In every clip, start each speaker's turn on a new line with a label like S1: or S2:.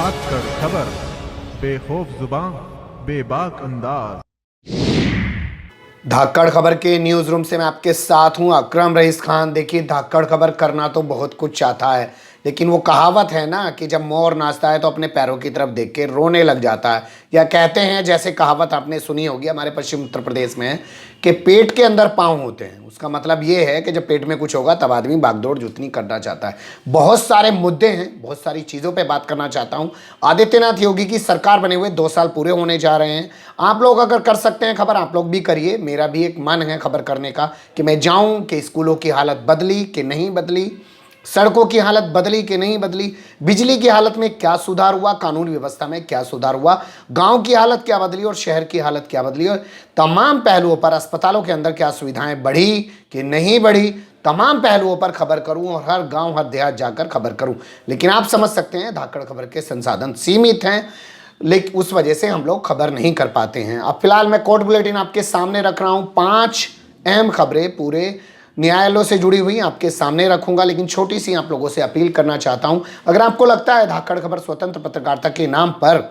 S1: धाकड़ खबर, बेखौफ जुबान, बेबाक अंदाज।
S2: धाकड़ खबर के न्यूज रूम से मैं आपके साथ हूं अकरम रईस खान। देखिए, धाकड़ खबर करना तो बहुत कुछ चाहता है, लेकिन वो कहावत है ना कि जब मोर नाचता है तो अपने पैरों की तरफ देख के रोने लग जाता है। या कहते हैं, जैसे कहावत आपने सुनी होगी हमारे पश्चिम उत्तर प्रदेश में, कि पेट के अंदर पाँव होते हैं। उसका मतलब ये है कि जब पेट में कुछ होगा तब आदमी भागदौड़ जुतनी करना चाहता है। बहुत सारे मुद्दे हैं, बहुत सारी चीज़ों पे बात करना चाहता हूँ। आदित्यनाथ योगी की सरकार बने हुए 2 साल पूरे होने जा रहे हैं। आप लोग अगर कर सकते हैं खबर, आप लोग भी करिए। मेरा भी एक मन है खबर करने का कि मैं जाऊं कि स्कूलों की हालत बदली कि नहीं बदली, सड़कों की हालत बदली कि नहीं बदली, बिजली की हालत में क्या सुधार हुआ, कानून व्यवस्था में क्या सुधार हुआ, गांव की हालत क्या बदली और शहर की हालत क्या बदली, और तमाम पहलुओं पर अस्पतालों के अंदर क्या सुविधाएं बढ़ी कि नहीं बढ़ी, तमाम पहलुओं पर खबर करूं और हर गांव हर देहात जाकर खबर करूं। लेकिन आप समझ सकते हैं धाकड़ खबर के संसाधन सीमित हैं, लेकिन उस वजह से हम लोग खबर नहीं कर पाते हैं। अब फिलहाल मैं कोर्ट बुलेटिन आपके सामने रख रहा हूं। 5 अहम खबरें पूरे न्यायालयों से जुड़ी हुई आपके सामने रखूंगा, लेकिन छोटी सी आप लोगों से अपील करना चाहता हूं। अगर आपको लगता है धाकड़ खबर स्वतंत्र पत्रकारिता के नाम पर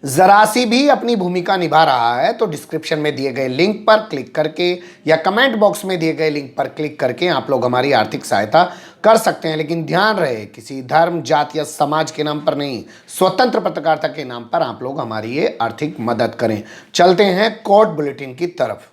S2: जरा सी भी अपनी भूमिका निभा रहा है तो डिस्क्रिप्शन में दिए गए लिंक पर क्लिक करके या कमेंट बॉक्स में दिए गए लिंक पर क्लिक करके आप लोग हमारी आर्थिक सहायता कर सकते हैं। लेकिन ध्यान रहे, किसी धर्म, जाति या समाज के नाम पर नहीं, स्वतंत्र पत्रकारिता के नाम पर आप लोग हमारी ये आर्थिक मदद करें। चलते हैं कोर्ट बुलेटिन की तरफ।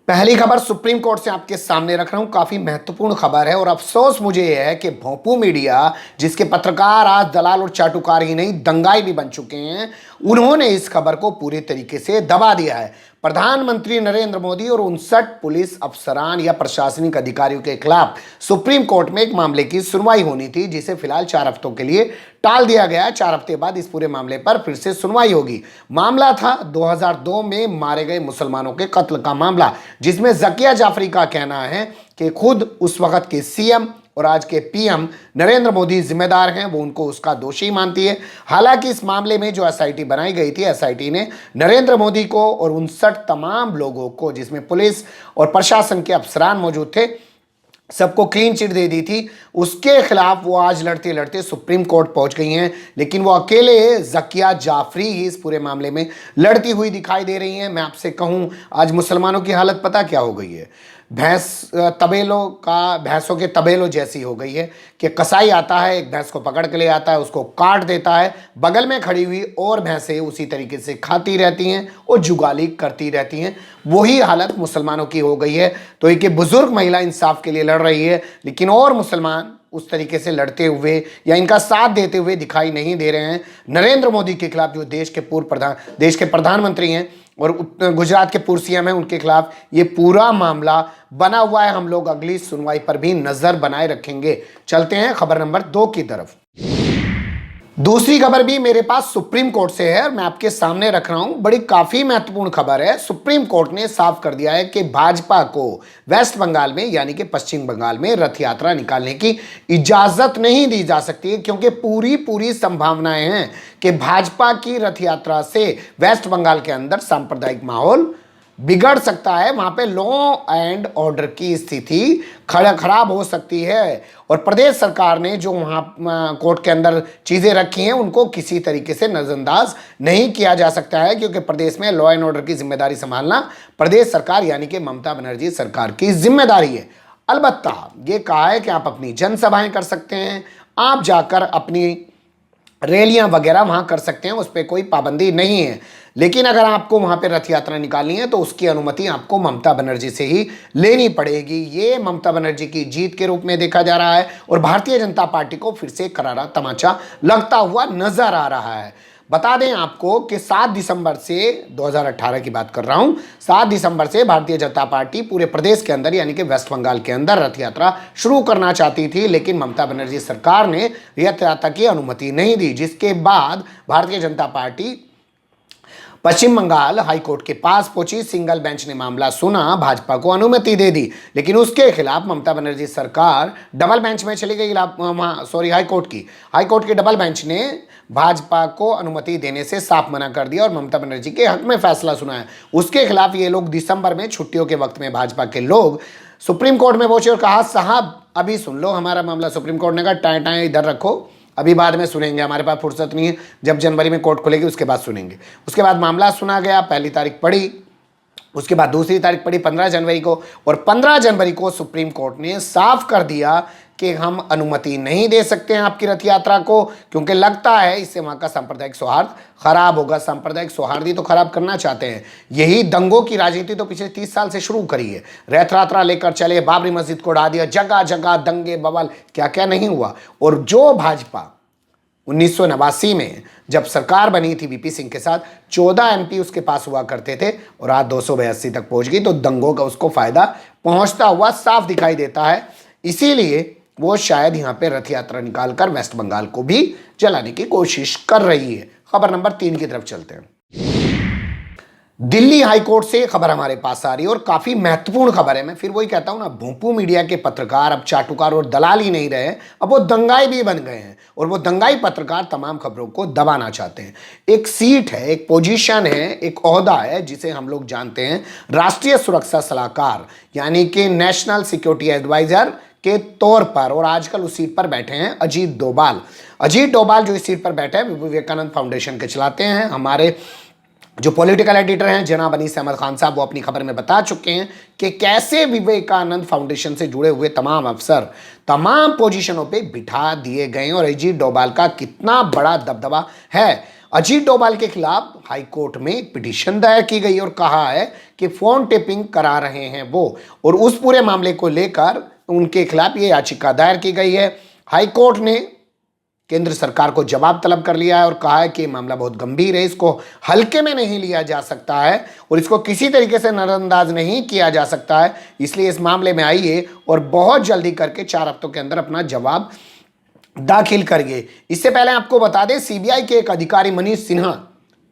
S2: पहली खबर सुप्रीम कोर्ट से आपके सामने रख रहा हूं। काफी महत्वपूर्ण खबर है और अफसोस मुझे यह है कि भोंपू मीडिया, जिसके पत्रकार आज दलाल और चाटुकार ही नहीं दंगाई भी बन चुके हैं, उन्होंने इस खबर को पूरे तरीके से दबा दिया है। प्रधानमंत्री नरेंद्र मोदी और 59 पुलिस अफसरान या प्रशासनिक अधिकारियों के खिलाफ सुप्रीम कोर्ट में एक मामले की सुनवाई होनी थी, जिसे फिलहाल 4 हफ्तों के लिए टाल दिया गया। 4 हफ्ते बाद इस पूरे मामले पर फिर से सुनवाई होगी। मामला था 2002 में मारे गए मुसलमानों के कत्ल का मामला, जिसमें जकिया जाफरी का कहना है कि खुद उस वक्त के सीएम और आज के पीएम नरेंद्र मोदी जिम्मेदार हैं, वो उनको उसका दोषी मानती है। हालांकि इस मामले में जो एसआईटी बनाई गई थी, एसआईटी ने नरेंद्र मोदी को और 59 तमाम लोगों को, जिसमें पुलिस और प्रशासन के अफसरान मौजूद थे, सबको क्लीन चिट दे दी थी। उसके खिलाफ वो आज लड़ते लड़ते सुप्रीम कोर्ट पहुंच गई हैं, लेकिन वो अकेले जकिया जाफरी ही इस पूरे मामले में लड़ती हुई दिखाई दे रही हैं। मैं आपसे कहूं, आज मुसलमानों की हालत पता क्या हो गई है? भैंसों के तबेलों जैसी हो गई है कि कसाई आता है, एक भैंस को पकड़ के ले आता है, उसको काट देता है, बगल में खड़ी हुई और भैंसें उसी तरीके से खाती रहती हैं और जुगाली करती रहती हैं। वही हालत मुसलमानों की हो गई है। तो एक बुजुर्ग महिला इंसाफ के लिए लड़ रही है, लेकिन और मुसलमान उस तरीके से लड़ते हुए या इनका साथ देते हुए दिखाई नहीं दे रहे हैं। नरेंद्र मोदी के खिलाफ, जो देश के प्रधानमंत्री हैं और गुजरात के पूर्व सीएम हैं, उनके खिलाफ ये पूरा मामला बना हुआ है। हम लोग अगली सुनवाई पर भी नजर बनाए रखेंगे। चलते हैं खबर नंबर 2 की तरफ। दूसरी खबर भी मेरे पास सुप्रीम कोर्ट से है और मैं आपके सामने रख रहा हूं। बड़ी काफी महत्वपूर्ण खबर है। सुप्रीम कोर्ट ने साफ कर दिया है कि भाजपा को वेस्ट बंगाल में, यानी कि पश्चिम बंगाल में, रथ यात्रा निकालने की इजाजत नहीं दी जा सकती है, क्योंकि पूरी संभावनाएं हैं कि भाजपा की रथ यात्रा से वेस्ट बंगाल के अंदर सांप्रदायिक माहौल बिगड़ सकता है। वहां पे लॉ एंड ऑर्डर की स्थिति खराब हो सकती है और प्रदेश सरकार ने जो वहां कोर्ट के अंदर चीजें रखी हैं उनको किसी तरीके से नजरअंदाज नहीं किया जा सकता है, क्योंकि प्रदेश में लॉ एंड ऑर्डर की जिम्मेदारी संभालना प्रदेश सरकार यानी कि ममता बनर्जी सरकार की जिम्मेदारी है। अलबत्ता ये कहा है कि आप अपनी जनसभाएं कर सकते हैं, आप जाकर अपनी रैलियां वगैरह वहां कर सकते हैं, उस पर कोई पाबंदी नहीं है। लेकिन अगर आपको वहां पे रथ यात्रा निकालनी है तो उसकी अनुमति आपको ममता बनर्जी से ही लेनी पड़ेगी। ये ममता बनर्जी की जीत के रूप में देखा जा रहा है और भारतीय जनता पार्टी को फिर से करारा तमाचा लगता हुआ नजर आ रहा है। बता दें आपको कि 7 दिसंबर से, 2018 की बात कर रहा हूं, 7 दिसंबर से भारतीय जनता पार्टी पूरे प्रदेश के अंदर यानी कि वेस्ट बंगाल के अंदर रथ यात्रा शुरू करना चाहती थी, लेकिन ममता बनर्जी सरकार ने रथ यात्रा की अनुमति नहीं दी, जिसके बाद भारतीय जनता पार्टी पश्चिम बंगाल हाईकोर्ट के पास पहुंची। सिंगल बेंच ने मामला सुना, भाजपा को अनुमति दे दी, लेकिन उसके खिलाफ ममता बनर्जी सरकार डबल बेंच में चली गई। हाईकोर्ट की डबल बेंच ने भाजपा को अनुमति देने से साफ मना कर दिया और ममता बनर्जी के हक में फैसला सुनाया। उसके खिलाफ ये लोग दिसंबर में छुट्टियों के वक्त में भाजपा के लोग सुप्रीम कोर्ट में पहुंचे और कहा, साहब अभी सुन लो हमारा मामला। सुप्रीम कोर्ट ने कहा, टाएं टाएं इधर रखो, अभी बाद में सुनेंगे, हमारे पास फुर्सत नहीं है, जब जनवरी में कोर्ट खुलेगी उसके बाद सुनेंगे। उसके बाद मामला सुना गया, पहली तारीख पड़ी, उसके बाद दूसरी तारीख पड़ी 15 जनवरी को, और 15 जनवरी को सुप्रीम कोर्ट ने साफ कर दिया कि हम अनुमति नहीं दे सकते हैं आपकी रथ यात्रा को, क्योंकि लगता है इससे वहां का सांप्रदायिक सौहार्द खराब होगा। सांप्रदायिक सौहार्द ही तो खराब करना चाहते हैं। यही दंगों की राजनीति तो पिछले 30 साल से शुरू करी है। रथ यात्रा लेकर चले, बाबरी मस्जिद को उड़ा दिया, जगह जगह दंगे बवाल, क्या क्या नहीं हुआ। और जो भाजपा 1989 में जब सरकार बनी थी वीपी सिंह के साथ, 14 एमपी उसके पास हुआ करते थे और आज 282 तक पहुंच गई, तो दंगों का उसको फायदा पहुंचता हुआ साफ दिखाई देता है। इसीलिए वो शायद यहां पे रथ यात्रा निकालकर वेस्ट बंगाल को भी जलाने की कोशिश कर रही है। खबर नंबर 3 की तरफ चलते हैं। दिल्ली हाईकोर्ट से खबर हमारे पास आ रही है और काफी महत्वपूर्ण खबर है। मैं फिर वही कहता हूं ना, भोंपू मीडिया के पत्रकार अब चाटुकार और दलाल ही नहीं रहे, अब वो दंगाई भी बन गए हैं, और वो दंगाई पत्रकार तमाम खबरों को दबाना चाहते हैं। एक सीट है, एक पोजीशन है, एक ओहदा है जिसे हम लोग जानते हैं राष्ट्रीय सुरक्षा सलाहकार, यानी कि नेशनल सिक्योरिटी एडवाइजर के तौर पर, और आजकल उस सीट पर बैठे हैं अजीत डोभाल। अजीत डोभाल जो इस सीट पर बैठे हैं विवेकानंद फाउंडेशन के चलाते हैं। हमारे जो पॉलिटिकल एडिटर हैं जनाब अनीस अहमद खान साहब, वो अपनी खबर में बता चुके हैं कि कैसे विवेकानंद फाउंडेशन से जुड़े हुए तमाम अफसर तमाम पोजीशनों पे बिठा दिए गए और अजीत डोभाल का कितना बड़ा दबदबा है। अजीत डोभाल के खिलाफ हाईकोर्ट में एक पिटीशन दायर की गई और कहा है कि फोन टेपिंग करा रहे हैं वो, और उस पूरे मामले को लेकर उनके खिलाफ ये याचिका दायर की गई है। हाईकोर्ट ने केंद्र सरकार को जवाब तलब कर लिया है और कहा है कि मामला बहुत गंभीर है, इसको हल्के में नहीं लिया जा सकता है और इसको किसी तरीके से नजरअंदाज नहीं किया जा सकता है। इसलिए इस मामले में आइए और बहुत जल्दी करके 4 हफ्तों के अंदर अपना जवाब दाखिल करिए। इससे पहले आपको बता दें, सीबीआई के एक अधिकारी मनीष सिन्हा,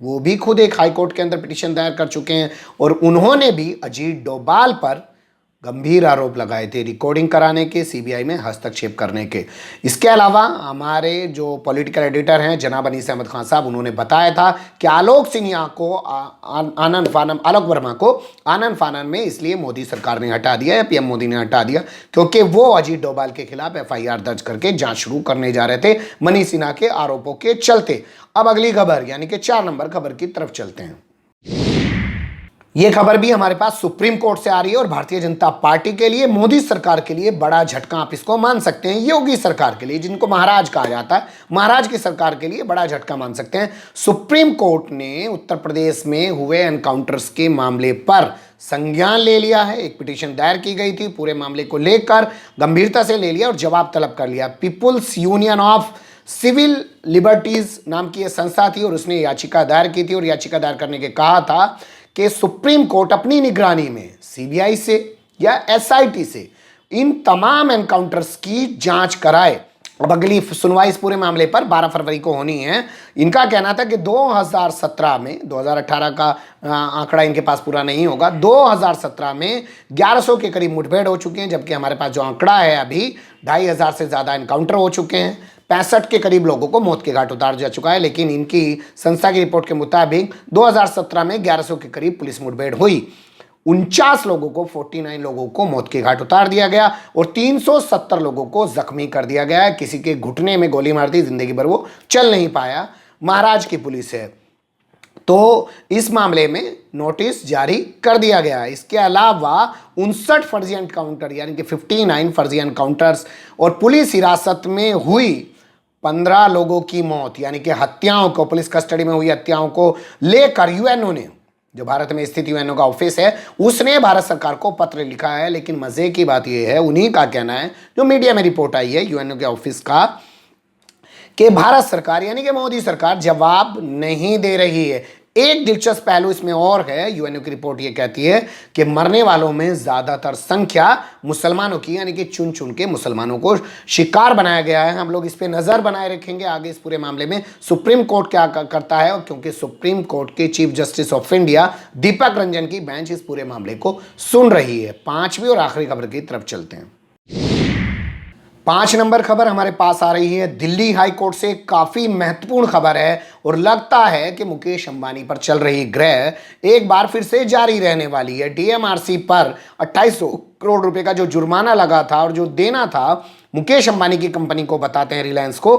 S2: वो भी खुद एक हाईकोर्ट के अंदर पिटीशन दायर कर चुके हैं और उन्होंने भी अजीत डोभाल पर गंभीर आरोप लगाए थे रिकॉर्डिंग कराने के, सीबीआई में हस्तक्षेप करने के। इसके अलावा हमारे जो पॉलिटिकल एडिटर हैं जनाब अनीस अहमद खान साहब, उन्होंने बताया था कि आलोक सिन्हा को आलोक वर्मा को आनन फानन में इसलिए मोदी सरकार ने हटा दिया या पीएम मोदी ने हटा दिया क्योंकि वो अजीत डोभाल के खिलाफ एफआईआर दर्ज करके जांच शुरू करने जा रहे थे मनीष सिन्हा के आरोपों के चलते। अब अगली खबर यानी कि 4 नंबर खबर की तरफ चलते हैं। ये खबर भी हमारे पास सुप्रीम कोर्ट से आ रही है और भारतीय जनता पार्टी के लिए, मोदी सरकार के लिए बड़ा झटका आप इसको मान सकते हैं। योगी सरकार के लिए, जिनको महाराज कहा जाता है, महाराज की सरकार के लिए बड़ा झटका मान सकते हैं। सुप्रीम कोर्ट ने उत्तर प्रदेश में हुए एनकाउंटर्स के मामले पर संज्ञान ले लिया है। एक पिटीशन दायर की गई थी, पूरे मामले को लेकर गंभीरता से ले लिया और जवाब तलब कर लिया। People's Union of Civil Liberties नाम की यह संस्था थी और उसने याचिका दायर की थी और याचिका दायर करने के कहा था कि सुप्रीम कोर्ट अपनी निगरानी में सीबीआई से या एसआईटी से इन तमाम एनकाउंटर्स की जांच कराए। अब अगली सुनवाई इस पूरे मामले पर 12 फरवरी को होनी है। इनका कहना था कि 2017 में, 2018 का आंकड़ा इनके पास पूरा नहीं होगा, 2017 में 1100 के करीब मुठभेड़ हो चुकी हैं, जबकि हमारे पास जो आंकड़ा है अभी 2500 से ज़्यादा एनकाउंटर हो चुके हैं। 65 के करीब लोगों को मौत के घाट उतार जा चुका है, लेकिन इनकी संस्था की रिपोर्ट के मुताबिक 2017 में 1100 के करीब पुलिस मुठभेड़ हुई। 49 लोगों को 49 लोगों को मौत के घाट उतार दिया गया और 370 लोगों को जख्मी कर दिया गया है। किसी के घुटने में गोली मार दी, जिंदगी भर वो चल नहीं पाया। महाराज की पुलिस है, तो इस मामले में नोटिस जारी कर दिया गया है। इसके अलावा 59 फर्जी एनकाउंटर यानी कि 59 फर्जी एनकाउंटर्स और पुलिस हिरासत में हुई 15 लोगों की मौत यानी कि हत्याओं को, पुलिस कस्टडी में हुई हत्याओं को लेकर यूएनओ ने, जो भारत में स्थित यूएनओ का ऑफिस है, उसने भारत सरकार को पत्र लिखा है। लेकिन मजे की बात यह है, उन्हीं का कहना है, जो मीडिया में रिपोर्ट आई है यूएनओ के ऑफिस का, कि भारत सरकार यानी कि मोदी सरकार जवाब नहीं दे रही है। एक दिलचस्प पहलू इसमें और है, यूएनओ की रिपोर्ट ये कहती है कि मरने वालों में ज्यादातर संख्या मुसलमानों की, यानी कि चुन चुन के मुसलमानों को शिकार बनाया गया है। हम लोग इस पे नजर बनाए रखेंगे आगे इस पूरे मामले में सुप्रीम कोर्ट क्या करता है, और क्योंकि सुप्रीम कोर्ट के chief justice of India Deepak Ranjan की बेंच इस पूरे मामले को सुन रही है। 5वीं और आखिरी खबर की तरफ चलते हैं। 5 नंबर खबर हमारे पास आ रही है दिल्ली हाई कोर्ट से। काफी महत्वपूर्ण खबर है और लगता है कि मुकेश अंबानी पर चल रही ग्रह एक बार फिर से जारी रहने वाली है। डीएमआरसी पर 2800 करोड़ रुपए का जो जुर्माना लगा था और जो देना था मुकेश अंबानी की कंपनी को, बताते हैं रिलायंस को,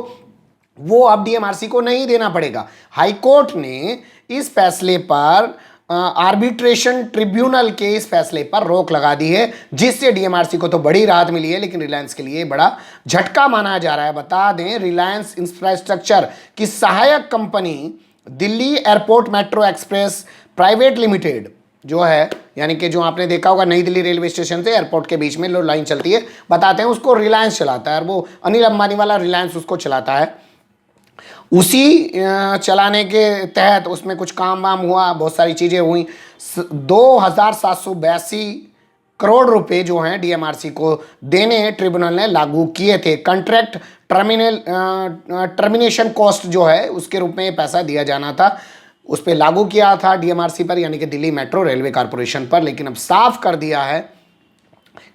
S2: वो अब डीएमआरसी को नहीं देना पड़ेगा। हाईकोर्ट ने इस फैसले पर आर्बिट्रेशन ट्रिब्यूनल के इस फैसले पर रोक लगा दी है, जिससे डीएमआरसी को तो बड़ी राहत मिली है, लेकिन रिलायंस के लिए बड़ा झटका माना जा रहा है। बता दें, रिलायंस इंफ्रास्ट्रक्चर की सहायक company Delhi airport metro express private limited जो है, यानी कि जो आपने देखा होगा नई दिल्ली रेलवे स्टेशन से एयरपोर्ट के बीच में जो लाइन चलती है, बताते हैं उसको रिलायंस चलाता है, और वो अनिल अंबानी वाला रिलायंस उसको चलाता है। उसी चलाने के तहत उसमें कुछ काम वाम हुआ, बहुत सारी चीज़ें हुई। 2782 करोड़ रुपए जो हैं डीएमआरसी को देने ट्रिब्यूनल ने लागू किए थे। कॉन्ट्रैक्ट टर्मिनेशन कॉस्ट जो है उसके रूप में ये पैसा दिया जाना था, उस पर लागू किया था डीएमआरसी पर, यानी कि दिल्ली मेट्रो रेलवे कॉरपोरेशन पर। लेकिन अब साफ कर दिया है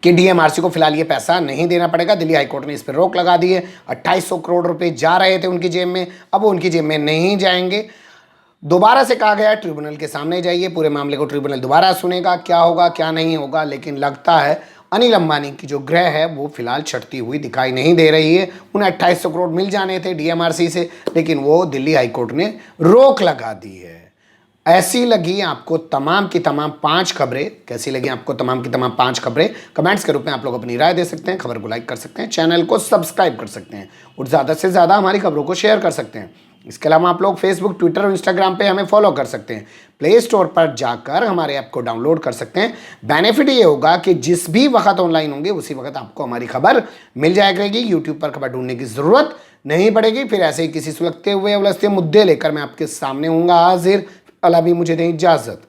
S2: कि डीएमआरसी को फिलहाल ये पैसा नहीं देना पड़ेगा। दिल्ली हाईकोर्ट ने इस पर रोक लगा दी है। 2800 करोड़ रुपए जा रहे थे उनकी जेब में, अब वो उनकी जेब में नहीं जाएंगे। दोबारा से कहा गया है ट्रिब्यूनल के सामने जाइए, पूरे मामले को ट्रिब्यूनल दोबारा सुनेगा, क्या होगा क्या नहीं होगा। लेकिन लगता है अनिल अंबानी की जो ग्रह है वो फिलहाल छटती हुई दिखाई नहीं दे रही है। उन्हें 2800 करोड़ मिल जाने थे डीएमआरसी से, लेकिन वो दिल्ली हाईकोर्ट ने रोक लगा दी है। ऐसी लगी आपको तमाम की तमाम 5 खबरें, कैसी लगी आपको तमाम की तमाम 5 खबरें, कमेंट्स के रूप में आप लोग अपनी राय दे सकते हैं। खबर को लाइक कर सकते हैं, चैनल को सब्सक्राइब कर सकते हैं और ज़्यादा से ज़्यादा हमारी खबरों को शेयर कर सकते हैं। इसके अलावा आप लोग फेसबुक, ट्विटर और इंस्टाग्राम पे हमें फॉलो कर सकते हैं। प्ले स्टोर पर जाकर हमारे ऐप को डाउनलोड कर सकते हैं। बेनिफिट ये होगा कि जिस भी वक्त ऑनलाइन होंगे उसी वक्त आपको हमारी खबर मिल जाया करेगी। यूट्यूब पर खबर ढूंढने की ज़रूरत नहीं पड़ेगी। फिर ऐसे ही किसी सुलगते हुए उलझते मुद्दे लेकर मैं आपके सामने हूँगा हाजिर। अल्लाह भी मुझे दें इजाज़त।